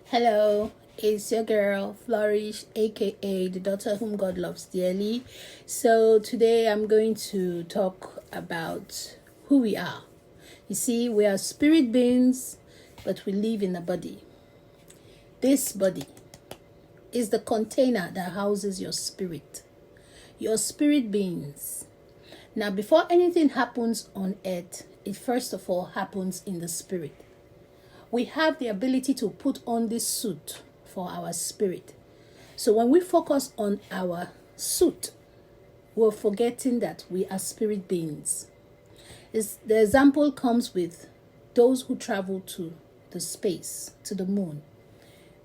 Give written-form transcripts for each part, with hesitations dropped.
Hello, it's your girl Flou-Rïsh, aka the daughter whom God loves dearly. So today I'm going to talk about who we are. You see, we are spirit beings, but we live in a body. This body is the container that houses your spirit. Your spirit beings. Now, before anything happens on earth, it first of all happens in the spirit. We have the ability to put on this suit for our spirit. So when we focus on our suit, we're forgetting that we are spirit beings. The example comes with those who travel to the space, to the moon.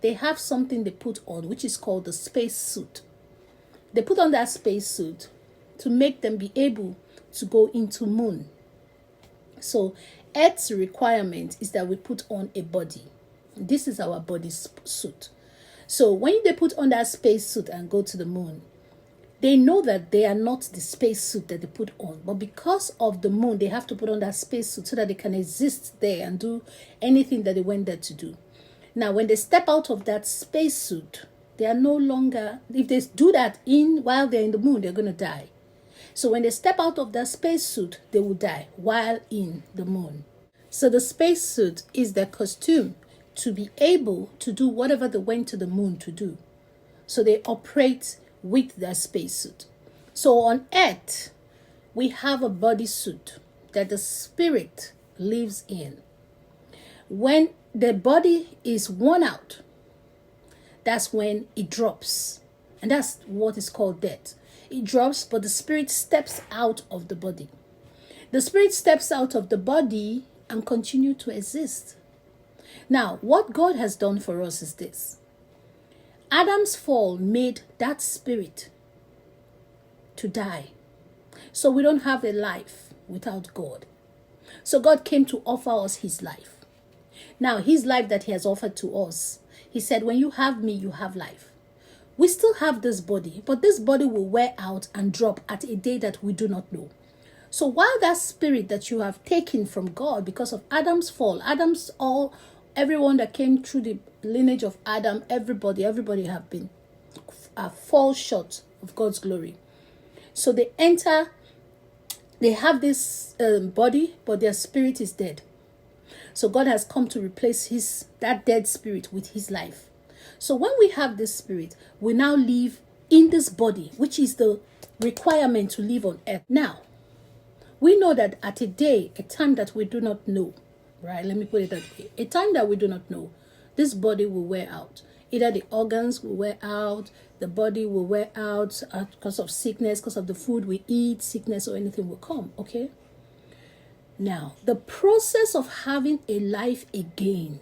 They have something they put on, which is called the space suit. They put on that space suit to make them be able to go into moon. So Earth's requirement is that we put on a body. This is our body suit. So when they put on that space suit and go to the moon, they know that they are not the space suit that they put on. But because of the moon, they have to put on that space suit so that they can exist there and do anything that they went there to do. Now, when they step out of that space suit, they are no longer, if they do that while they're in the moon, they're going to die. So when they step out of that spacesuit, they will die while in the moon. So the spacesuit is their costume to be able to do whatever they went to the moon to do. So they operate with their spacesuit. So on Earth, we have a bodysuit that the spirit lives in. When the body is worn out, that's when it drops. And that's what is called death. It drops, but the spirit steps out of the body. The spirit steps out of the body and continue to exist. Now, what God has done for us is this. Adam's fall made that spirit to die. So we don't have a life without God. So God came to offer us his life. Now, his life that he has offered to us, he said, when you have me, you have life. We still have this body, but this body will wear out and drop at a day that we do not know. So while that spirit that you have taken from God because of Adam's fall, everyone that came through the lineage of Adam, everybody have been fall short of God's glory. So they have this body, but their spirit is dead. So God has come to replace that dead spirit with his life. So when we have this spirit, we now live in this body, which is the requirement to live on earth. Now, we know that at a time that we do not know, right? Let me put it that way. A time that we do not know, this body will wear out. Either the organs will wear out, the body will wear out because of sickness, because of the food we eat, sickness or anything will come, okay? Now, the process of having a life again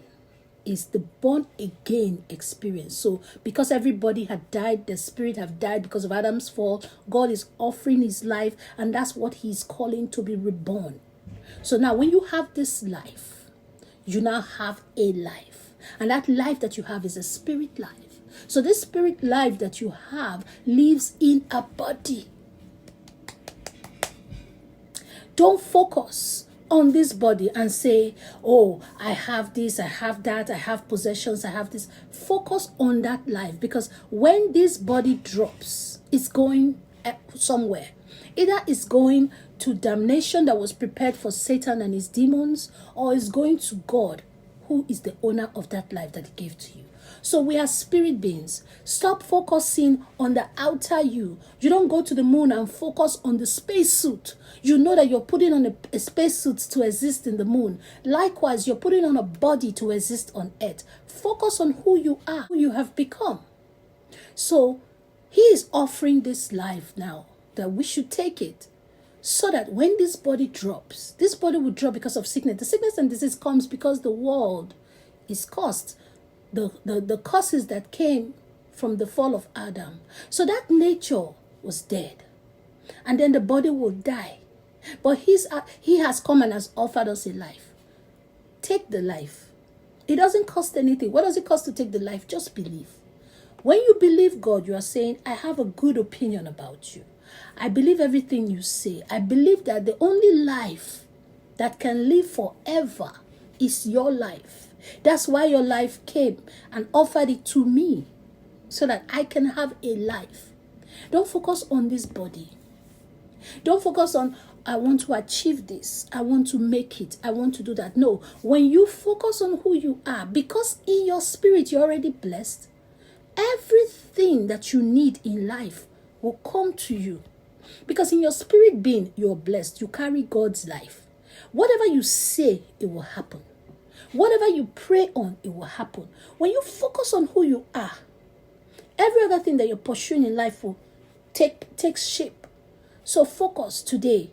is the born again experience. So because everybody had died, the spirit have died because of Adam's fall, God is offering his life, and that's what he's calling to be reborn. So now when you have this life, you now have a life, and that life that you have is a spirit life. So this spirit life that you have lives in a body. Don't focus on this body and say, oh, I have this, I have that, I have possessions, I have this. Focus on that life, because when this body drops, it's going somewhere. Either it's going to damnation that was prepared for Satan and his demons, or it's going to God, who is the owner of that life that he gave to you. So we are spirit beings. Stop focusing on the outer you. You don't go to the moon and focus on the spacesuit. You know that you're putting on a spacesuit to exist in the moon. Likewise, you're putting on a body to exist on earth. Focus on who you are, who you have become. So he is offering this life now that we should take it, so that when this body drops, this body will drop because of sickness. The sickness and disease comes because the world is cursed. The curses that came from the fall of Adam. So that nature was dead. And then the body will die. But he has come and has offered us a life. Take the life. It doesn't cost anything. What does it cost to take the life? Just believe. When you believe God, you are saying, I have a good opinion about you. I believe everything you say. I believe that the only life that can live forever is your life. That's why your life came and offered it to me, so that I can have a life. Don't focus on this body. Don't focus on, I want to achieve this, I want to make it, I want to do that. No, when you focus on who you are, because in your spirit you're already blessed, everything that you need in life will come to you. Because in your spirit being, you're blessed. You carry God's life. Whatever you say, it will happen. Whatever you pray on, it will happen. When you focus on who you are, every other thing that you're pursuing in life will take shape. So focus today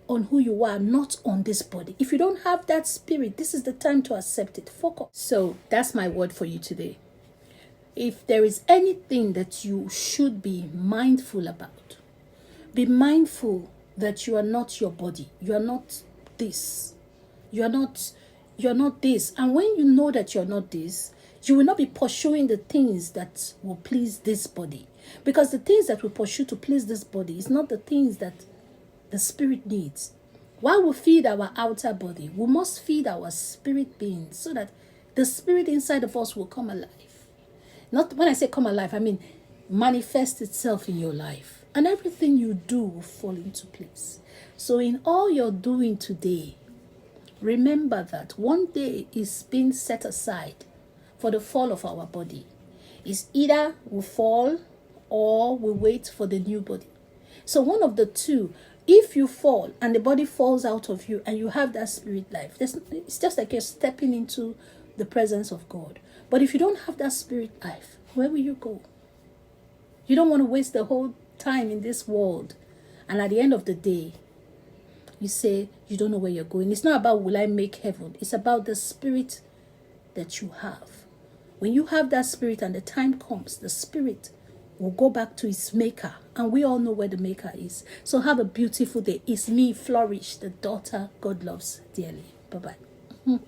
on who you are, not on this body. If you don't have that spirit, this is the time to accept it. Focus. So that's my word for you today. If there is anything that you should be mindful about, be mindful that you are not your body. You are not this. You're not this. And when you know that you're not this, you will not be pursuing the things that will please this body. Because the things that we pursue to please this body is not the things that the spirit needs. While we feed our outer body, we must feed our spirit being, so that the spirit inside of us will come alive. Not when I say come alive, I mean manifest itself in your life. And everything you do will fall into place. So in all you're doing today, remember that one day is being set aside for the fall of our body. It's either we fall or we wait for the new body. So one of the two, if you fall and the body falls out of you and you have that spirit life, it's just like you're stepping into the presence of God. But if you don't have that spirit life, where will you go? You don't want to waste the whole time in this world, and at the end of the day you say you don't know where you're going. It's not about will I make heaven. It's about the spirit that you have. When you have that spirit and the time comes, the spirit will go back to its maker, and we all know where the maker is. So have a beautiful day. It's me, Flou-Rïsh, the daughter God loves dearly. Bye-bye.